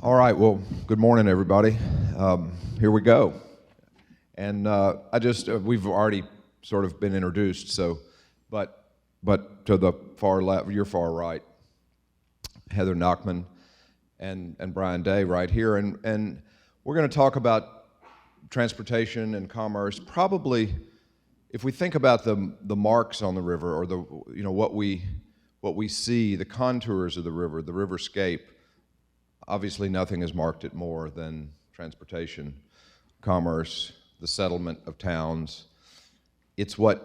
All right, well, good morning, everybody. Here we go. And we've already sort of been introduced, so, but to the far left, your far right, Heather Nachman and Brian Day right here. And we're going to talk about transportation and commerce. Probably, if we think about the marks on the river, or what we see, the contours of the riverscape. Obviously, nothing has marked it more than transportation, commerce, the settlement of towns. It's what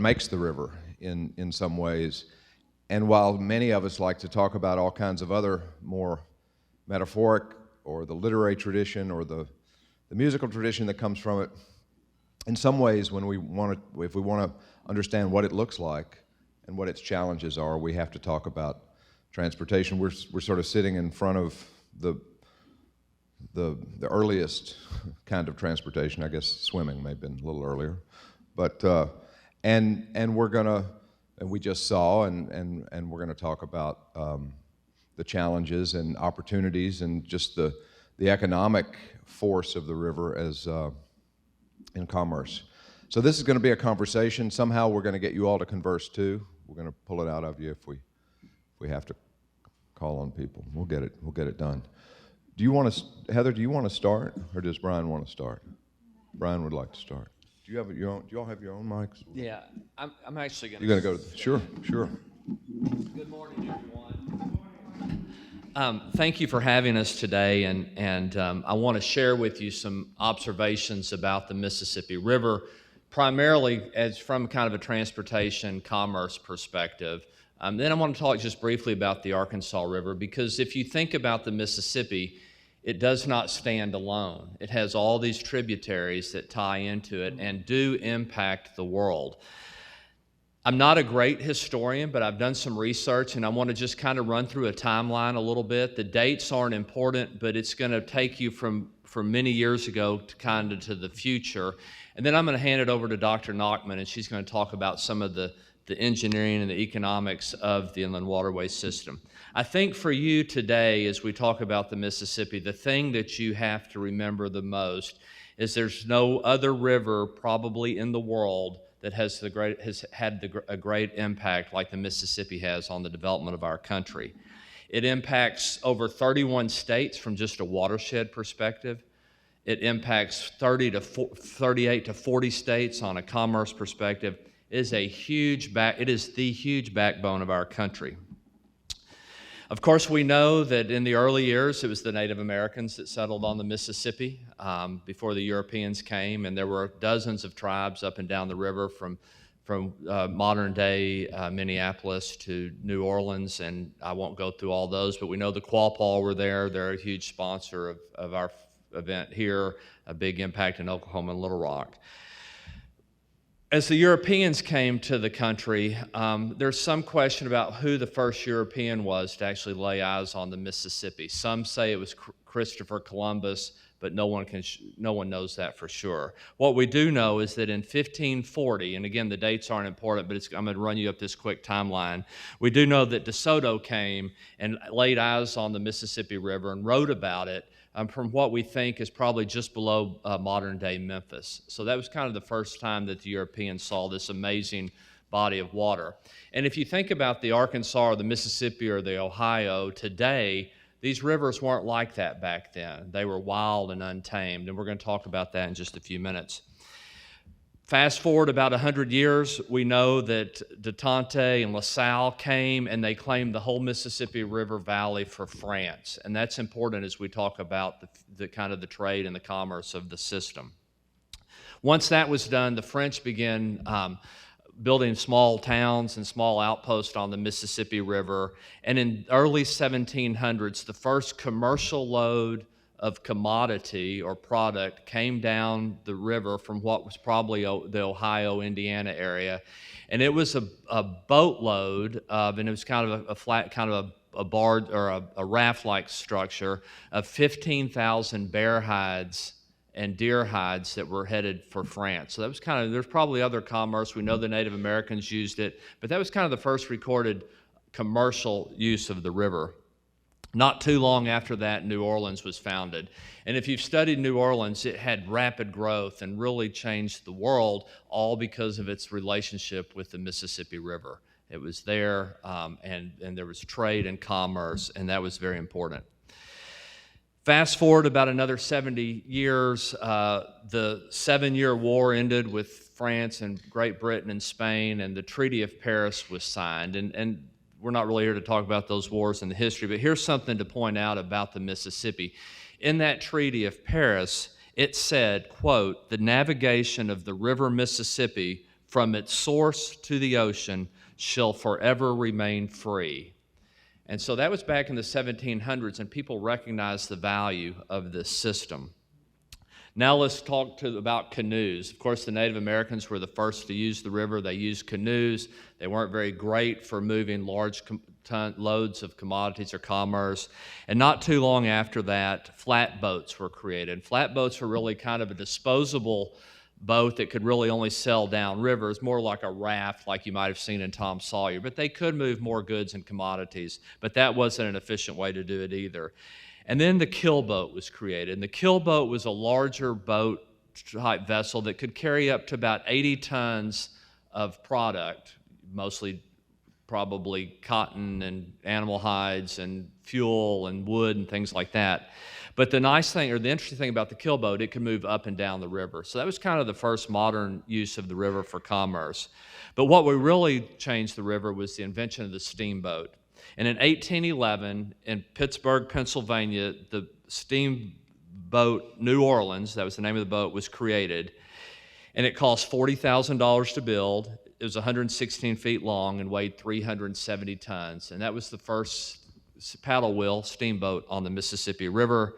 makes the river in some ways. And while many of us like to talk about all kinds of other more metaphoric, or the literary tradition, or the musical tradition that comes from it, in some ways, if we want to understand what it looks like and what its challenges are, we have to talk about transportation. We're sort of sitting in front of the earliest kind of transportation. I guess swimming may have been a little earlier, but we just saw and we're gonna talk about the challenges and opportunities and just the economic force of the river as in commerce. So this is going to be a conversation. Somehow we're going to get you all to converse too. We're going to pull it out of you if we have to call on people. We'll get it done. Do you want to, Heather? Do you want to start, or does Brian want to start? Brian would like to start. Do you have your own? Do you all have your own mics? Yeah, I'm actually going to. You're going to go. Sure. Good morning, everyone. Thank you for having us today, and I want to share with you some observations about the Mississippi River, primarily as from kind of a transportation commerce perspective. Then I want to talk just briefly about the Arkansas River, because if you think about the Mississippi, it does not stand alone. It has all these tributaries that tie into it and do impact the world. I'm not a great historian, but I've done some research, and I want to just kind of run through a timeline a little bit. The dates aren't important, but it's going to take you from many years ago to kind of to the future. And then I'm going to hand it over to Dr. Nachman, and she's going to talk about some of the engineering and the economics of the inland waterway system. I think for you today, as we talk about the Mississippi, the thing that you have to remember the most is there's no other river probably in the world that has had a great impact like the Mississippi has on the development of our country. It impacts over 31 states from just a watershed perspective. It impacts 38 to 40 states on a commerce perspective. It is the huge backbone of our country. Of course, we know that in the early years, it was the Native Americans that settled on the Mississippi before the Europeans came, and there were dozens of tribes up and down the river from modern-day Minneapolis to New Orleans, and I won't go through all those, but we know the Quapaw were there. They're a huge sponsor of our event here, a big impact in Oklahoma and Little Rock. As the Europeans came to the country, there's some question about who the first European was to actually lay eyes on the Mississippi. Some say it was Christopher Columbus, but no one knows that for sure. What we do know is that in 1540, and again, the dates aren't important, but I'm going to run you up this quick timeline. We do know that DeSoto came and laid eyes on the Mississippi River and wrote about it from what we think is probably just below modern-day Memphis. So that was kind of the first time that the Europeans saw this amazing body of water. And if you think about the Arkansas or the Mississippi or the Ohio today, these rivers weren't like that back then. They were wild and untamed, and we're going to talk about that in just a few minutes. Fast forward about 100 years, we know that De Tonty and La Salle came and they claimed the whole Mississippi River Valley for France. And that's important as we talk about the kind of the trade and the commerce of the system. Once that was done, the French began building small towns and small outposts on the Mississippi River. And in early 1700s, the first commercial load of commodity or product came down the river from what was probably the Ohio, Indiana area. And it was a boatload of, and it was kind of a flat, kind of a barge or a raft-like structure of 15,000 bear hides and deer hides that were headed for France. So that was kind of, there's probably other commerce. We know the Native Americans used it, but that was kind of the first recorded commercial use of the river. Not too long after that, New Orleans was founded. And if you've studied New Orleans, it had rapid growth and really changed the world, all because of its relationship with the Mississippi River. It was there, and there was trade and commerce, and that was very important. Fast forward about another 70 years, the 7-Year War ended with France and Great Britain and Spain, and the Treaty of Paris was signed. And we're not really here to talk about those wars and the history, but here's something to point out about the Mississippi. In that Treaty of Paris, it said, quote, "The navigation of the river Mississippi from its source to the ocean shall forever remain free." And so that was back in the 1700s, and people recognized the value of this system. Now let's talk about canoes. Of course, the Native Americans were the first to use the river. They used canoes. They weren't very great for moving large loads of commodities or commerce. And not too long after that, flatboats were created. Flatboats were really kind of a disposable boat that could really only sail down rivers, more like a raft like you might have seen in Tom Sawyer. But they could move more goods and commodities, but that wasn't an efficient way to do it either. And then the keelboat was created. And the keelboat was a larger boat type vessel that could carry up to about 80 tons of product, mostly probably cotton and animal hides and fuel and wood and things like that. But the nice thing, or the interesting thing about the keelboat, it could move up and down the river. So that was kind of the first modern use of the river for commerce. But what we really changed the river was the invention of the steamboat. And in 1811, in Pittsburgh, Pennsylvania, the steamboat New Orleans, that was the name of the boat, was created. And it cost $40,000 to build. It was 116 feet long and weighed 370 tons. And that was the first paddle wheel steamboat on the Mississippi River.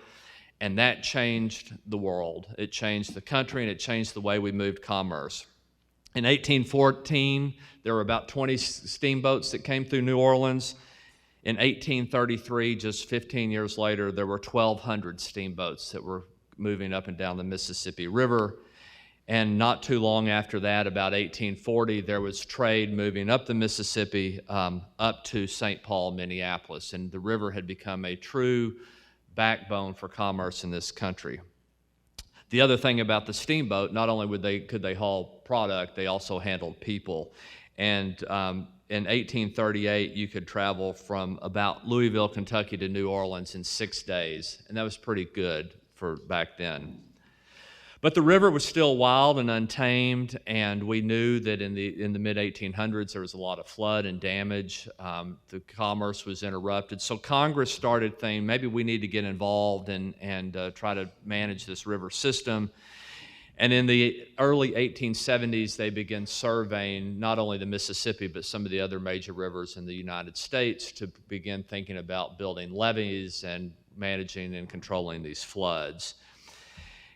And that changed the world. It changed the country, and it changed the way we moved commerce. In 1814, there were about 20 steamboats that came through New Orleans. In 1833, just 15 years later, there were 1,200 steamboats that were moving up and down the Mississippi River. And not too long after that, about 1840, there was trade moving up the Mississippi up to St. Paul, Minneapolis. And the river had become a true backbone for commerce in this country. The other thing about the steamboat, not only could they haul product, they also handled people. And in 1838, you could travel from about Louisville, Kentucky to New Orleans in 6 days, and that was pretty good for back then. But the river was still wild and untamed, and we knew that in the mid-1800s there was a lot of flood and damage. The commerce was interrupted, so Congress started thinking maybe we need to get involved and try to manage this river system. And in the early 1870s, they began surveying not only the Mississippi, but some of the other major rivers in the United States to begin thinking about building levees and managing and controlling these floods.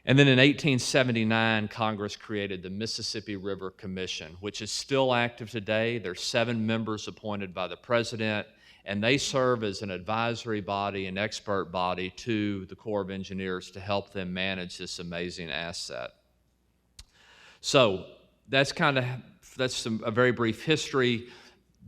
And then in 1879, Congress created the Mississippi River Commission, which is still active today. There's 7 members appointed by the president, and they serve as an advisory body, an expert body to the Corps of Engineers to help them manage this amazing asset. So that's a very brief history.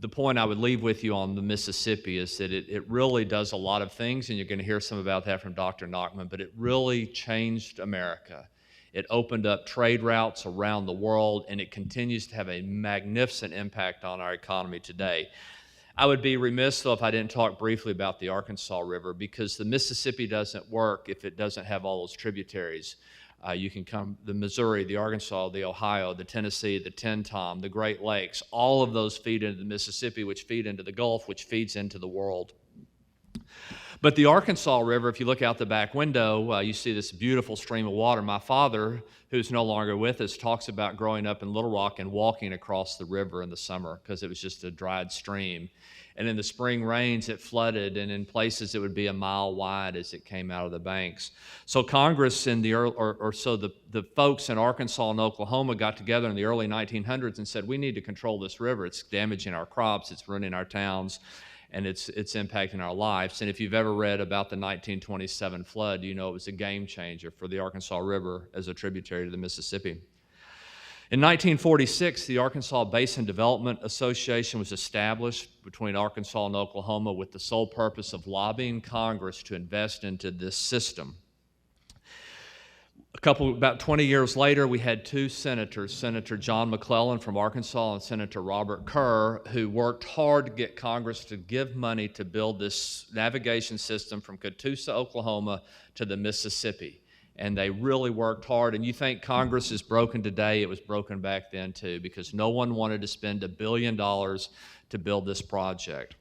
The point I would leave with you on the Mississippi is that it really does a lot of things, and you're going to hear some about that from Dr. Nachman, but it really changed America. It opened up trade routes around the world, and it continues to have a magnificent impact on our economy today. I would be remiss, though, if I didn't talk briefly about the Arkansas River, because the Mississippi doesn't work if it doesn't have all those tributaries. You can come the Missouri, the Arkansas, the Ohio, the Tennessee, the Tenn-Tom, the Great Lakes. All of those feed into the Mississippi, which feed into the Gulf, which feeds into the world. But the Arkansas River, if you look out the back window, you see this beautiful stream of water. My father, who's no longer with us, talks about growing up in Little Rock and walking across the river in the summer because it was just a dried stream. And in the spring rains, it flooded, and in places it would be a mile wide as it came out of the banks. So Congress in the the folks in Arkansas and Oklahoma got together in the early 1900s and said, we need to control this river. It's damaging our crops, it's ruining our towns, and it's impacting our lives. And if you've ever read about the 1927 flood, you know it was a game changer for the Arkansas River as a tributary to the Mississippi. In 1946, the Arkansas Basin Development Association was established between Arkansas and Oklahoma with the sole purpose of lobbying Congress to invest into this system. About 20 years later, we had two senators, Senator John McClellan from Arkansas and Senator Robert Kerr, who worked hard to get Congress to give money to build this navigation system from Catoosa, Oklahoma to the Mississippi. And they really worked hard. And you think Congress is broken today, it was broken back then too, because no one wanted to spend $1 billion to build this project.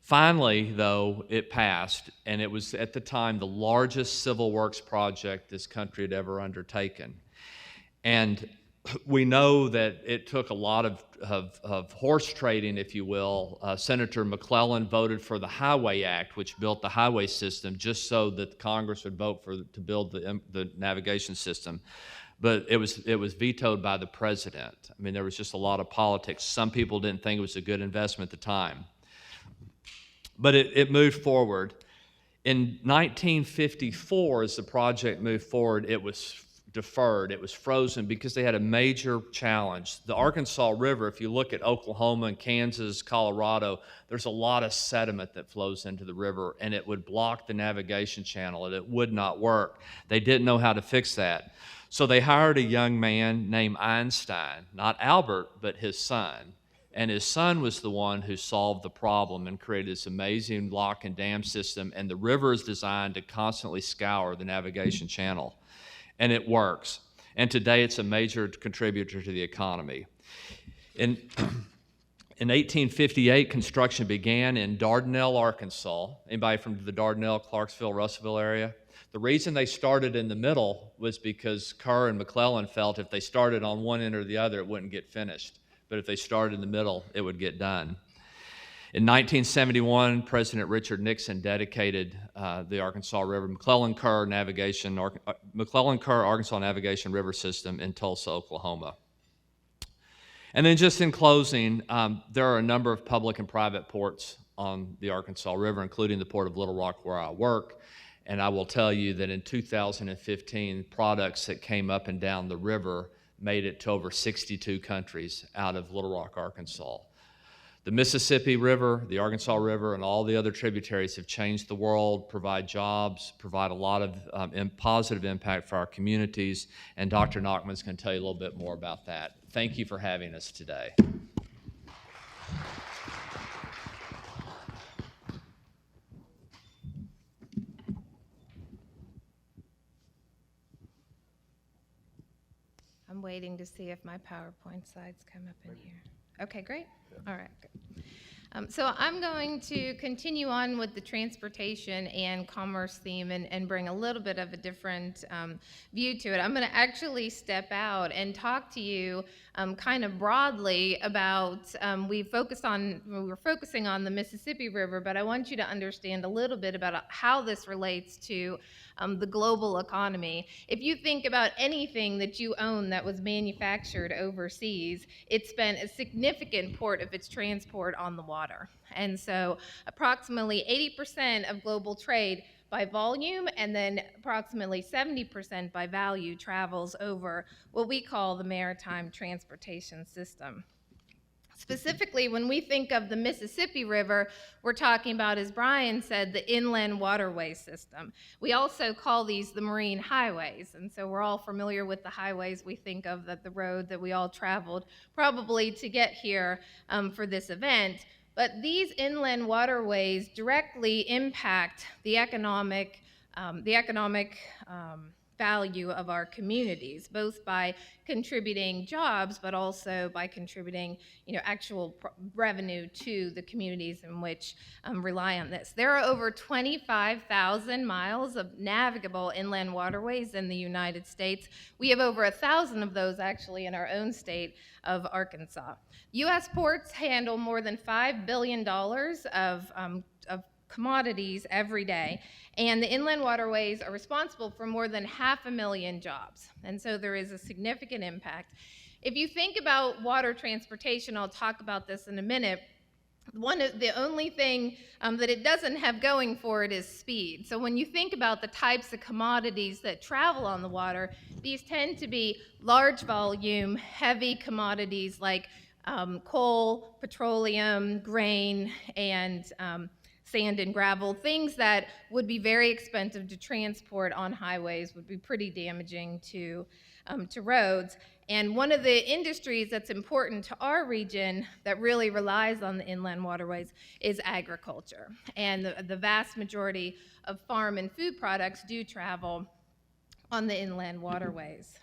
Finally, though, it passed, and it was at the time the largest civil works project this country had ever undertaken. And we know that it took a lot of horse trading, if you will. Senator McClellan voted for the Highway Act, which built the highway system, just so that Congress would vote to build the navigation system. But it was vetoed by the president. I mean, there was just a lot of politics. Some people didn't think it was a good investment at the time. But it moved forward. In 1954, as the project moved forward, it was deferred. It was frozen because they had a major challenge. The Arkansas River, if you look at Oklahoma and Kansas, Colorado, there's a lot of sediment that flows into the river, and it would block the navigation channel, and it would not work. They didn't know how to fix that. So they hired a young man named Einstein, not Albert, but his son. And his son was the one who solved the problem and created this amazing lock and dam system. And the river is designed to constantly scour the navigation channel. And it works. And today it's a major contributor to the economy. In 1858, construction began in Dardanelle, Arkansas. Anybody from the Dardanelle, Clarksville, Russellville area? The reason they started in the middle was because Kerr and McClellan felt if they started on one end or the other, it wouldn't get finished. But if they started in the middle, it would get done. In 1971, President Richard Nixon dedicated the Arkansas River, McClellan-Kerr Arkansas Navigation River System in Tulsa, Oklahoma. And then just in closing, there are a number of public and private ports on the Arkansas River, including the Port of Little Rock where I work. And I will tell you that in 2015, products that came up and down the river made it to over 62 countries out of Little Rock, Arkansas. The Mississippi River, the Arkansas River, and all the other tributaries have changed the world, provide jobs, provide a lot of positive impact for our communities, and Dr. Nachman's going to tell you a little bit more about that. Thank you for having us today. I'm waiting to see if my PowerPoint slides come up in here. Okay, great. All right, good. So I'm going to continue on with the transportation and commerce theme and bring a little bit of a different view to it. I'm going to actually step out and talk to you kind of broadly about, we were focusing on the Mississippi River, but I want you to understand a little bit about how this relates to the global economy. If you think about anything that you own that was manufactured overseas, it spent a significant part of its transport on the water. And so approximately 80% of global trade by volume and then approximately 70% by value travels over what we call the maritime transportation system. Specifically, when we think of the Mississippi River, we're talking about, as Brian said, the inland waterway system. We also call these the marine highways, and so we're all familiar with the highways. We think of the road that we all traveled probably to get here for this event. But these inland waterways directly impact the economic value of our communities, both by contributing jobs, but also by contributing, actual revenue to the communities in which rely on this. There are over 25,000 miles of navigable inland waterways in the United States. We have over 1,000 of those actually in our own state of Arkansas. U.S. ports handle more than $5 billion of commodities every day, and the inland waterways are responsible for more than 500,000 jobs, and so there is a significant impact. If you think about water transportation, I'll talk about this in a minute, The only thing that it doesn't have going for it is speed. So when you think about the types of commodities that travel on the water, these tend to be large volume, heavy commodities like coal, petroleum, grain, and sand and gravel, things that would be very expensive to transport on highways, would be pretty damaging to roads. And one of the industries that's important to our region that really relies on the inland waterways is agriculture. And the vast majority of farm and food products do travel on the inland waterways.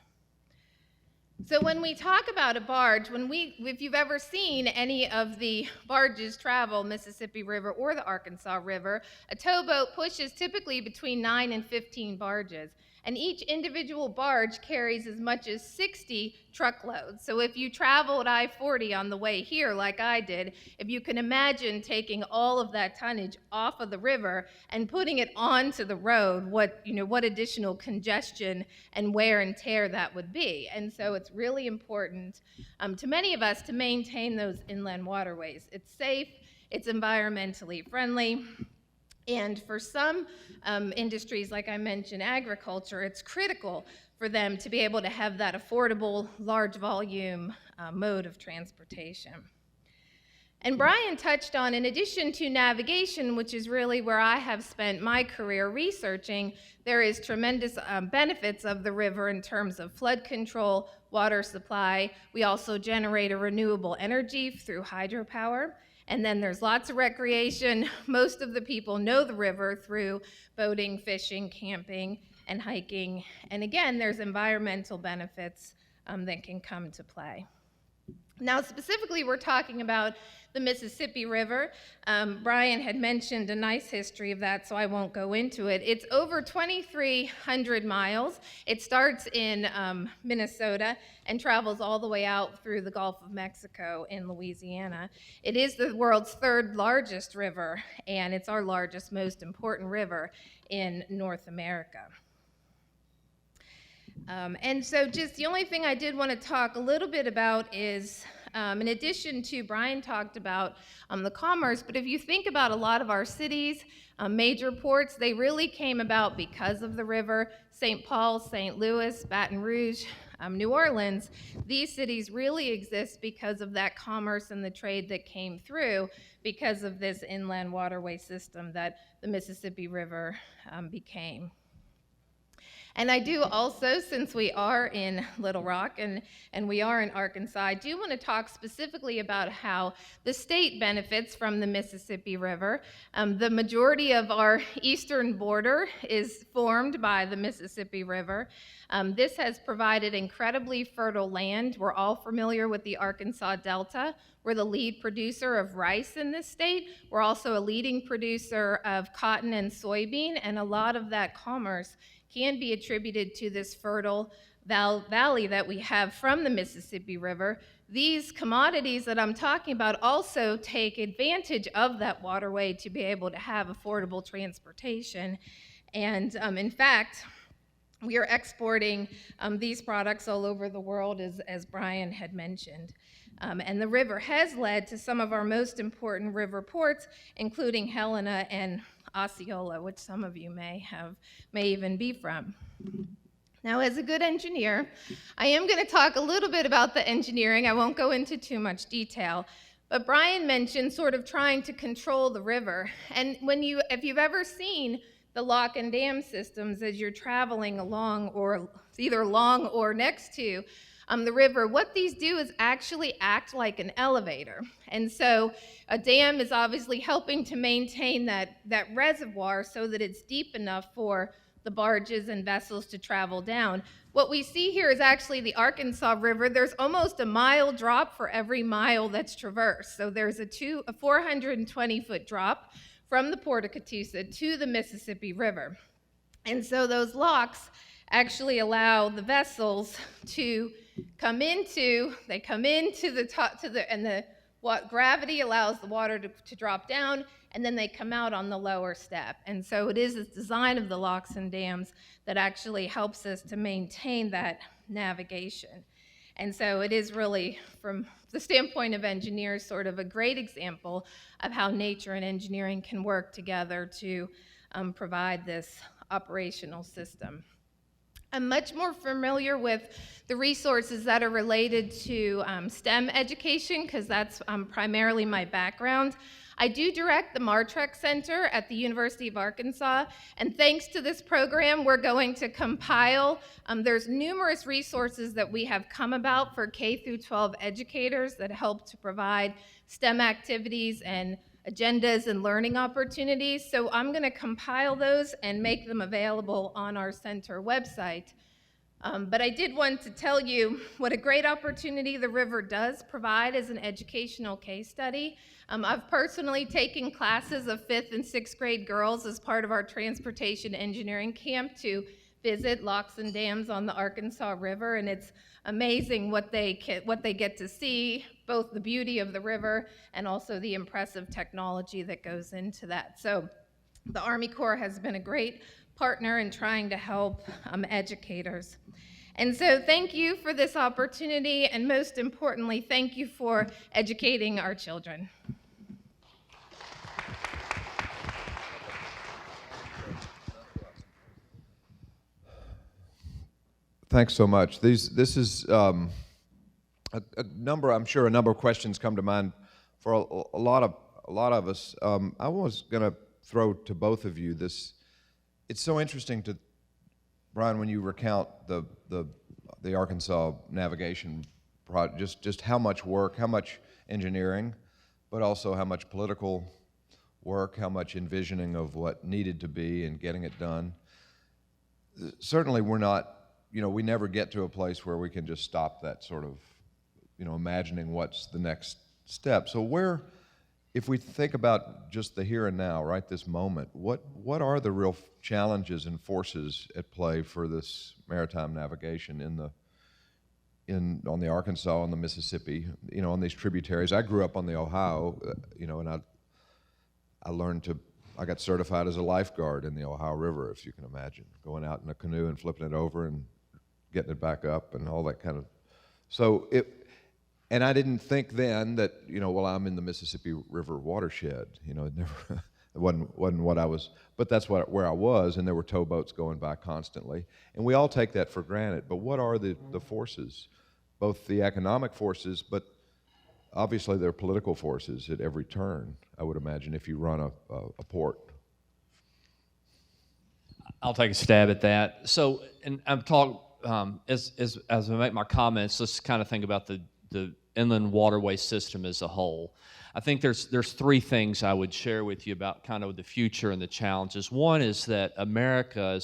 So when we talk about a barge, if you've ever seen any of the barges travel Mississippi River or the Arkansas River, a towboat pushes typically between 9 and 15 barges. And each individual barge carries as much as 60 truckloads. So if you traveled I-40 on the way here, like I did, if you can imagine taking all of that tonnage off of the river and putting it onto the road, what additional congestion and wear and tear that would be. And so it's really important to many of us to maintain those inland waterways. It's safe, it's environmentally friendly. And for some industries, like I mentioned, agriculture, it's critical for them to be able to have that affordable, large volume mode of transportation. And Brian touched on, in addition to navigation, which is really where I have spent my career researching, there is tremendous benefits of the river in terms of flood control, water supply. We also generate a renewable energy through hydropower. And then there's lots of recreation. Most of the people know the river through boating, fishing, camping, and hiking. And again, there's environmental benefits that can come to play. Now, specifically, we're talking about the Mississippi River. Brian had mentioned a nice history of that, so I won't go into it. It's over 2,300 miles. It starts in Minnesota and travels all the way out through the Gulf of Mexico in Louisiana. It is the world's third largest river, and it's our largest, most important river in North America. And so just the only thing I did want to talk a little bit about is, in addition to Brian talked about the commerce, but if you think about a lot of our cities, major ports, they really came about because of the river. St. Paul, St. Louis, Baton Rouge, New Orleans, these cities really exist because of that commerce and the trade that came through because of this inland waterway system that the Mississippi River became. And I do also, since we are in Little Rock and we are in Arkansas, I do want to talk specifically about how the state benefits from the Mississippi River. The majority of our eastern border is formed by the Mississippi River. This has provided incredibly fertile land. We're all familiar with the Arkansas Delta. We're the lead producer of rice in this state. We're also a leading producer of cotton and soybean, and a lot of that commerce can be attributed to this fertile valley that we have from the Mississippi River. These commodities that I'm talking about also take advantage of that waterway to be able to have affordable transportation. And in fact, we are exporting these products all over the world, as Brian had mentioned. And the river has led to some of our most important river ports, including Helena and Osceola, which some of you may even be from. Now, as a good engineer, I am going to talk a little bit about the engineering. I won't go into too much detail, but Brian mentioned sort of trying to control the river. And if you've ever seen the lock and dam systems as you're traveling along, or either along or next to the river, what these do is actually act like an elevator. And so a dam is obviously helping to maintain that reservoir so that it's deep enough for the barges and vessels to travel down. What we see here is actually the Arkansas River. There's almost a mile drop for every mile that's traversed. So there's a 420-foot drop from the Port of Catoosa to the Mississippi River. And so those locks actually allow the vessels to come into the top, what gravity allows the water to drop down, and then they come out on the lower step. And so it is this design of the locks and dams that actually helps us to maintain that navigation. And so it is really, from the standpoint of engineers, sort of a great example of how nature and engineering can work together to provide this operational system. I'm much more familiar with the resources that are related to STEM education because that's primarily my background. I do direct the Martrek Center at the University of Arkansas, and thanks to this program, we're going to compile, there's numerous resources that we have come about for K through 12 educators that help to provide STEM activities and agendas and learning opportunities. So I'm going to compile those and make them available on our center website. But I did want to tell you what a great opportunity the river does provide as an educational case study. I've personally taken classes of 5th and 6th grade girls as part of our transportation engineering camp to visit locks and dams on the Arkansas River, and it's amazing what they get to see, both the beauty of the river and also the impressive technology that goes into that. So the Army Corps has been a great partner in trying to help educators. And so thank you for this opportunity, and most importantly, thank you for educating our children. Thanks so much. This is a number. I'm sure a number of questions come to mind for a lot of us. I was going to throw to both of you this. It's so interesting to, Brian, when you recount the Arkansas navigation project, just how much work, how much engineering, but also how much political work, how much envisioning of what needed to be and getting it done. Certainly, we're not. We never get to a place where we can just stop that sort of, imagining what's the next step. So if we think about just the here and now, right, this moment, what are the real challenges and forces at play for this maritime navigation on the Arkansas, on the Mississippi, on these tributaries? I grew up on the Ohio, and I got certified as a lifeguard in the Ohio River, if you can imagine, going out in a canoe and flipping it over and getting it back up and all that kind of. And I didn't think then that, I'm in the Mississippi River watershed. It never, it wasn't what I was, but that's where I was, and there were towboats going by constantly. And we all take that for granted, but what are the forces? Both the economic forces, but obviously there are political forces at every turn, I would imagine, if you run a port. I'll take a stab at that. So, and I'm talking, as I make my comments, let's kind of think about the inland waterway system as a whole. I think there's three things I would share with you about kind of the future and the challenges. One is that America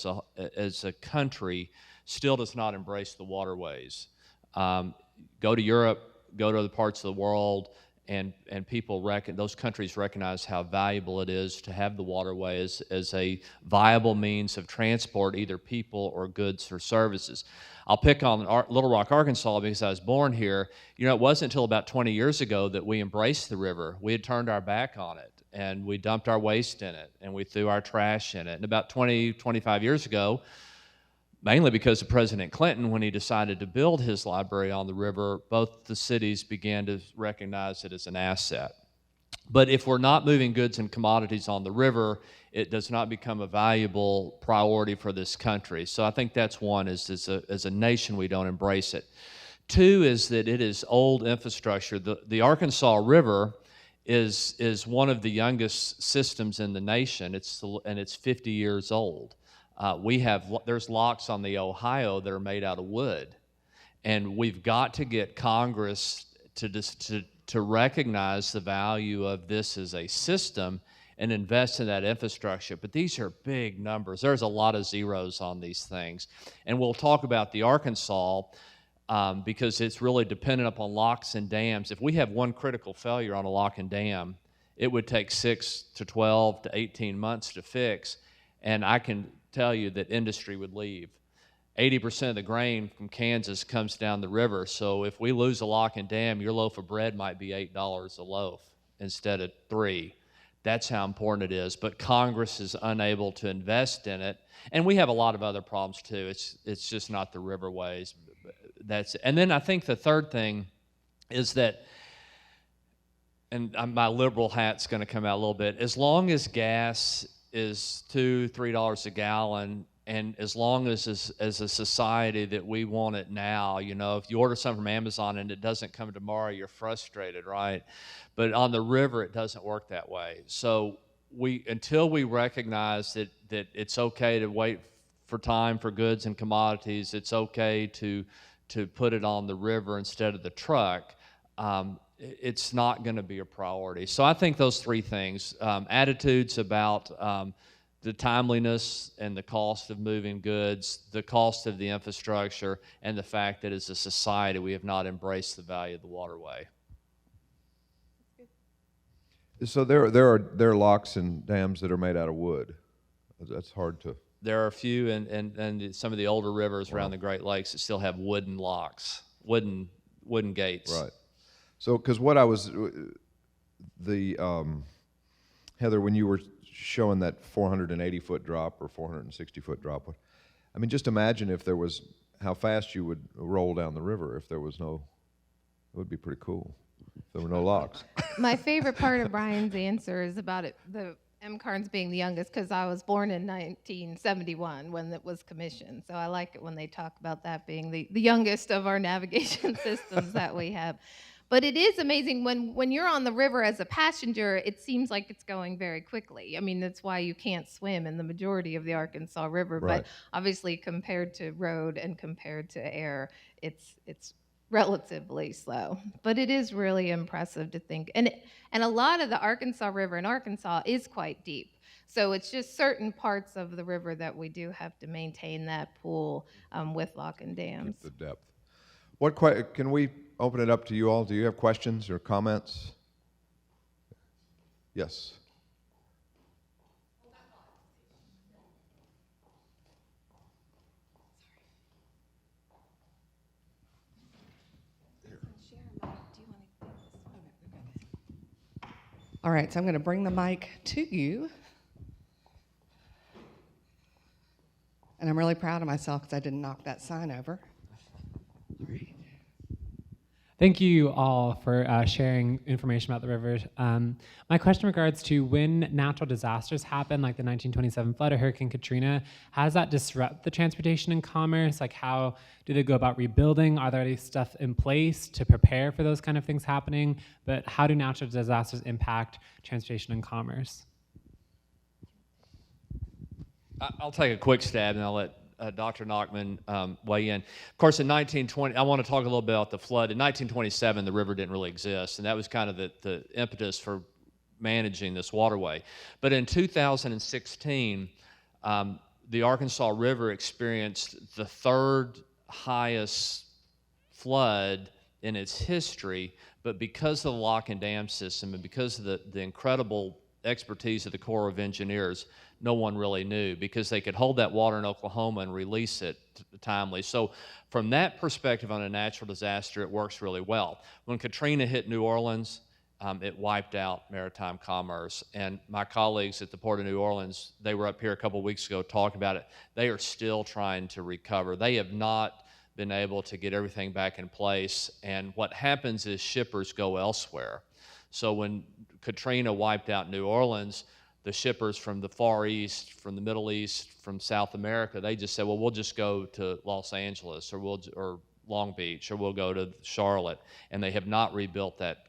as a country still does not embrace the waterways. Go to Europe, go to other parts of the world, and people those countries recognize how valuable it is to have the waterway as a viable means of transport, either people or goods or services. I'll pick on Little Rock, Arkansas, because I was born here. It wasn't until about 20 years ago that we embraced the river. We had turned our back on it, and we dumped our waste in it, and we threw our trash in it. And about 25 years ago, mainly because of President Clinton, when he decided to build his library on the river, both the cities began to recognize it as an asset. But if we're not moving goods and commodities on the river, it does not become a valuable priority for this country. So I think that's one, is as a nation we don't embrace it. Two is that it is old infrastructure. The Arkansas River is one of the youngest systems in the nation, and it's 50 years old. There's locks on the Ohio that are made out of wood, and we've got to get Congress to recognize the value of this as a system and invest in that infrastructure. But these are big numbers. There's a lot of zeros on these things, and we'll talk about the Arkansas because it's really dependent upon locks and dams. If we have one critical failure on a lock and dam, it would take 6 to 12 to 18 months to fix, and I can tell you that industry would leave. 80% of the grain from Kansas comes down the river, so if we lose a lock and dam, your loaf of bread might be $8 a loaf instead of $3. That's how important it is, but Congress is unable to invest in it, and we have a lot of other problems too. It's just not the riverways. And then I think the third thing is that and my liberal hat's going to come out a little bit. As long as gas is $2-3 a gallon, and as long as a society that we want it now, you know, if you order something from Amazon and it doesn't come tomorrow, you're frustrated, right? But on the river, it doesn't work that way. So until we recognize that it's okay to wait for time for goods and commodities, it's okay to put it on the river instead of the truck, it's not going to be a priority. So I think those three things, attitudes about the timeliness and the cost of moving goods, the cost of the infrastructure, and the fact that as a society we have not embraced the value of the waterway. So there are locks and dams that are made out of wood. That's hard to. There are a few, and some of the older rivers around the Great Lakes that still have wooden locks, wooden gates. Right. So, because what I was, Heather, when you were showing that 480-foot drop or 460-foot drop, I mean, just imagine if there was, how fast you would roll down the river if there was no, it would be pretty cool if there were no locks. My favorite part of Brian's answer is about the M. Carnes being the youngest, because I was born in 1971 when it was commissioned. So I like it when they talk about that being the youngest of our navigation systems that we have. But it is amazing when you're on the river as a passenger, it seems like it's going very quickly. I mean, that's why you can't swim in the majority of the Arkansas River. Right. But obviously compared to road and compared to air, it's relatively slow. But it is really impressive to think. And a lot of the Arkansas River in Arkansas is quite deep. So it's just certain parts of the river that we do have to maintain that pool with lock and dams. Keep the depth. Can we open it up to you all? Do you have questions or comments? Yes. All right, so I'm going to bring the mic to you. And I'm really proud of myself because I didn't knock that sign over. All right. Thank you all for sharing information about the rivers. My question regards to when natural disasters happen, like the 1927 flood or Hurricane Katrina, how does that disrupt the transportation and commerce? Like, how do they go about rebuilding? Are there any stuff in place to prepare for those kind of things happening? But how do natural disasters impact transportation and commerce? I'll take a quick stab and I'll let Dr. Nachman weigh in. Of course, in 1920, I want to talk a little bit about the flood. In 1927, the river didn't really exist, and that was kind of the impetus for managing this waterway. But in 2016, the Arkansas River experienced the third highest flood in its history, but because of the lock and dam system and because of the incredible expertise of the Corps of Engineers, no one really knew, because they could hold that water in Oklahoma and release it timely. So from that perspective on a natural disaster, it works really well. When Katrina hit New Orleans, it wiped out maritime commerce. And my colleagues at the Port of New Orleans, they were up here a couple weeks ago talking about it. They are still trying to recover. They have not been able to get everything back in place. And what happens is shippers go elsewhere. So when Katrina wiped out New Orleans, the shippers from the Far East, from the Middle East, from South America, they just said, well, we'll just go to Los Angeles or Long Beach, or we'll go to Charlotte. And they have not rebuilt that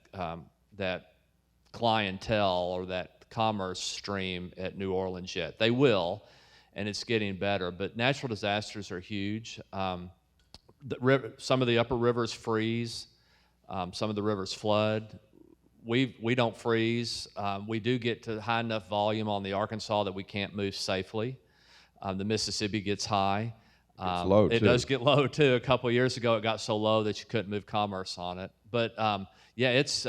clientele or that commerce stream at New Orleans yet. They will, and it's getting better. But natural disasters are huge. Some of the upper rivers freeze. Some of the rivers flood. We don't freeze. We do get to high enough volume on the Arkansas that we can't move safely. The Mississippi gets high. It's low, it too. does get low too. A couple of years ago, it got so low that you couldn't move commerce on it. But yeah, it's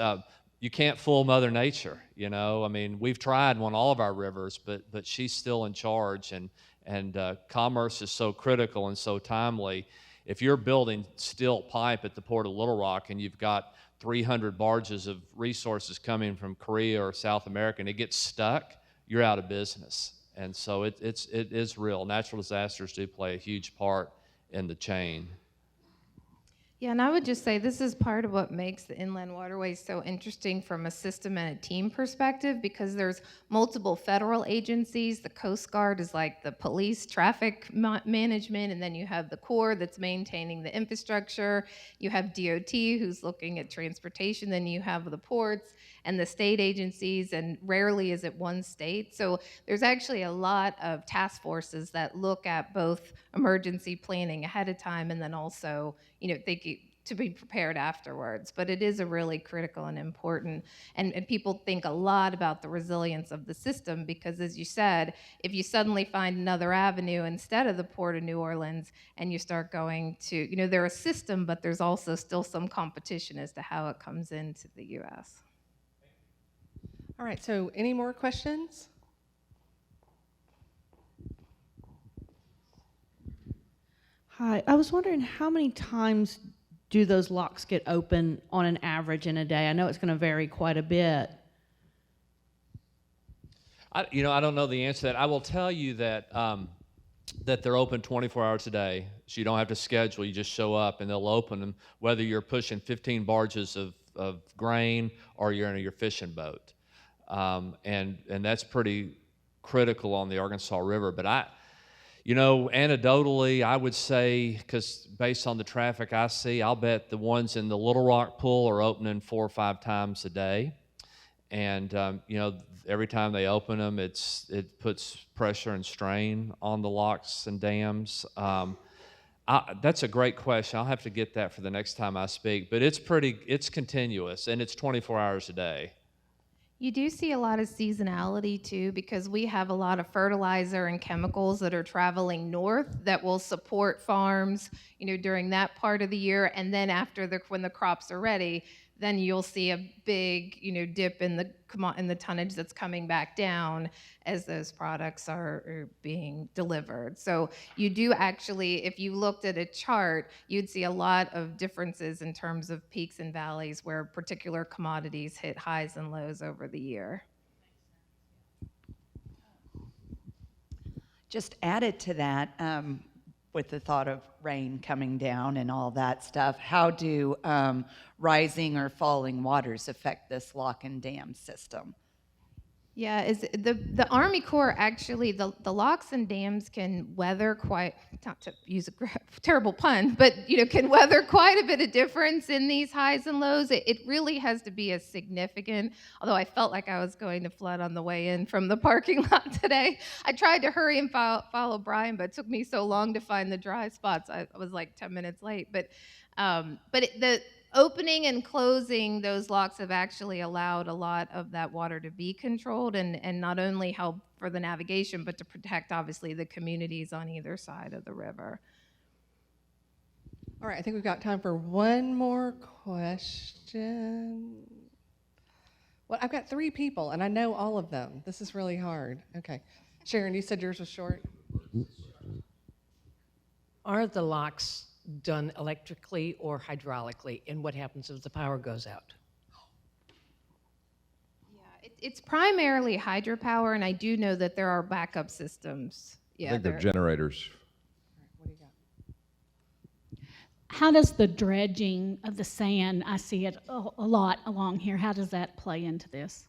you can't fool Mother Nature. You know, I mean, we've tried on all of our rivers, but she's still in charge, and commerce is so critical and so timely. If you're building steel pipe at the Port of Little Rock and you've got 300 barges of resources coming from Korea or South America, and it gets stuck, you're out of business. And so it is real. Natural disasters do play a huge part in the chain. Yeah, and I would just say this is part of what makes the inland waterways so interesting from a system and a team perspective, because there's multiple federal agencies. The Coast Guard is like the police, traffic management, and then you have the Corps that's maintaining the infrastructure. You have DOT who's looking at transportation, then you have the ports and the state agencies, and rarely is it one state. So there's actually a lot of task forces that look at both emergency planning ahead of time and then also, thinking to be prepared afterwards. But it is a really critical and important, and people think a lot about the resilience of the system, because as you said, if you suddenly find another avenue instead of the Port of New Orleans and you start going to, they're a system, but there's also still some competition as to how it comes into the US. All right, so any more questions? Hi, I was wondering how many times do those locks get open on an average in a day? I know it's going to vary quite a bit. I don't know the answer to that. I will tell you that that they're open 24 hours a day, so you don't have to schedule. You just show up, and they'll open them, whether you're pushing 15 barges of grain or you're in your fishing boat. And that's pretty critical on the Arkansas River. But anecdotally, I would say, because based on the traffic I see, I'll bet the ones in the Little Rock pool are opening 4 or 5 times a day. And, every time they open them, it puts pressure and strain on the locks and dams. That's a great question. I'll have to get that for the next time I speak. But it's continuous, and it's 24 hours a day. You do see a lot of seasonality too, because we have a lot of fertilizer and chemicals that are traveling north that will support farms, during that part of the year. And then when the crops are ready, then you'll see a big, dip in the tonnage that's coming back down as those products are being delivered. So you do actually, if you looked at a chart, you'd see a lot of differences in terms of peaks and valleys where particular commodities hit highs and lows over the year. Just added to that, with the thought of rain coming down and all that stuff, how do rising or falling waters affect this lock and dam system? Yeah, is the Army Corps actually, the locks and dams can weather quite, not to use a terrible pun, but can weather quite a bit of difference in these highs and lows. It really has to be a significant, although I felt like I was going to flood on the way in from the parking lot today. I tried to hurry and follow Brian, but it took me so long to find the dry spots. I was like 10 minutes late. But the opening and closing those locks have actually allowed a lot of that water to be controlled and not only help for the navigation, but to protect, obviously, the communities on either side of the river. All right, I think we've got time for one more question. Well, I've got 3 people, and I know all of them. This is really hard. Okay. Sharon, you said yours was short? Are the locks done electrically or hydraulically, and what happens if the power goes out? Yeah, it's primarily hydropower, and I do know that there are backup systems. Yeah, I think they're generators. What do you got? How does the dredging of the sand, I see it a lot along here, how does that play into this?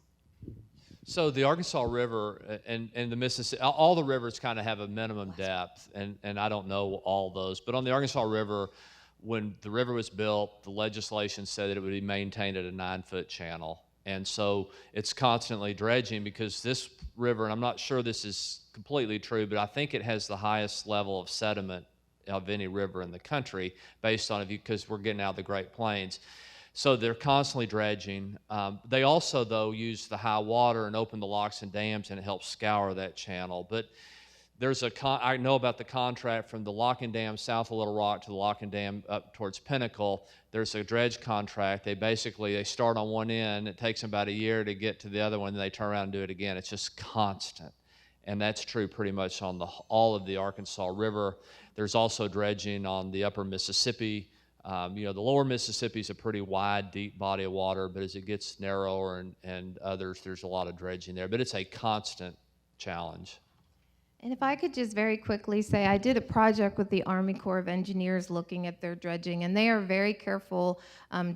So the Arkansas River and the Mississippi, all the rivers kind of have a minimum depth, and I don't know all those. But on the Arkansas River, when the river was built, the legislation said that it would be maintained at a 9-foot channel. And so it's constantly dredging because this river, and I'm not sure this is completely true, but I think it has the highest level of sediment of any river in the country based on it, because we're getting out of the Great Plains. So they're constantly dredging. They also, though, use the high water and open the locks and dams, and it helps scour that channel. But there's I know about the contract from the lock and dam south of Little Rock to the lock and dam up towards Pinnacle. There's a dredge contract. They start on one end. It takes them about a year to get to the other one, and they turn around and do it again. It's just constant. And that's true pretty much on all of the Arkansas River. There's also dredging on the upper Mississippi. The lower Mississippi is a pretty wide, deep body of water, but as it gets narrower and others, there's a lot of dredging there. But it's a constant challenge. And if I could just very quickly say, I did a project with the Army Corps of Engineers looking at their dredging, and they are very careful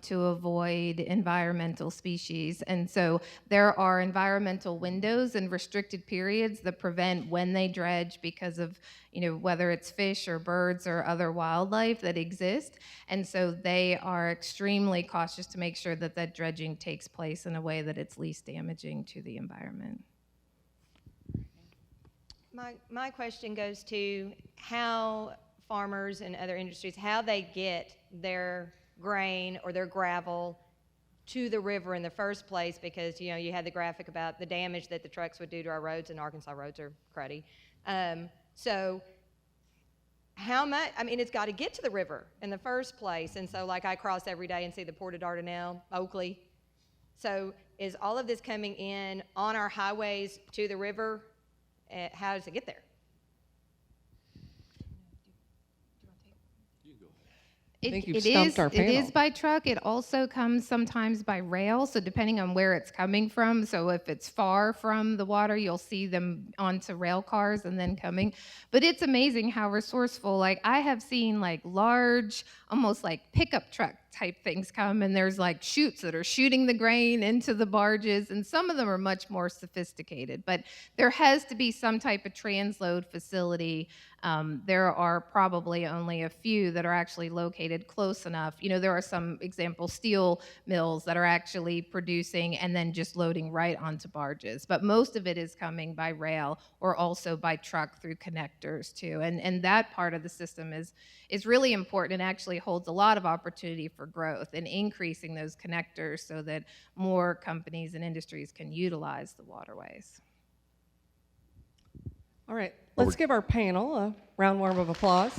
to avoid environmental species. And so there are environmental windows and restricted periods that prevent when they dredge because of, whether it's fish or birds or other wildlife that exist. And so they are extremely cautious to make sure that that dredging takes place in a way that it's least damaging to the environment. My question goes to how farmers and other industries, how they get their grain or their gravel to the river in the first place, because, you had the graphic about the damage that the trucks would do to our roads, and Arkansas roads are cruddy. So how much, it's got to get to the river in the first place. And so, like, I cross every day and see the Port of Dardanelle, Oakley. So is all of this coming in on our highways to the river? How does it get there? I think you've stumped our It panel. is by truck. It also comes sometimes by rail, so depending on where it's coming from. So if it's far from the water, you'll see them onto rail cars and then coming. But it's amazing how resourceful. Like, I have seen like large, almost like pickup truck type things come, and there's like chutes that are shooting the grain into the barges, and some of them are much more sophisticated. But there has to be some type of transload facility. There are probably only a few that are actually located close enough. There are some example steel mills that are actually producing and then just loading right onto barges. But most of it is coming by rail or also by truck through connectors too. And that part of the system is really important and actually holds a lot of opportunity for growth and increasing those connectors so that more companies and industries can utilize the waterways. All right, let's give our panel a round warm of applause.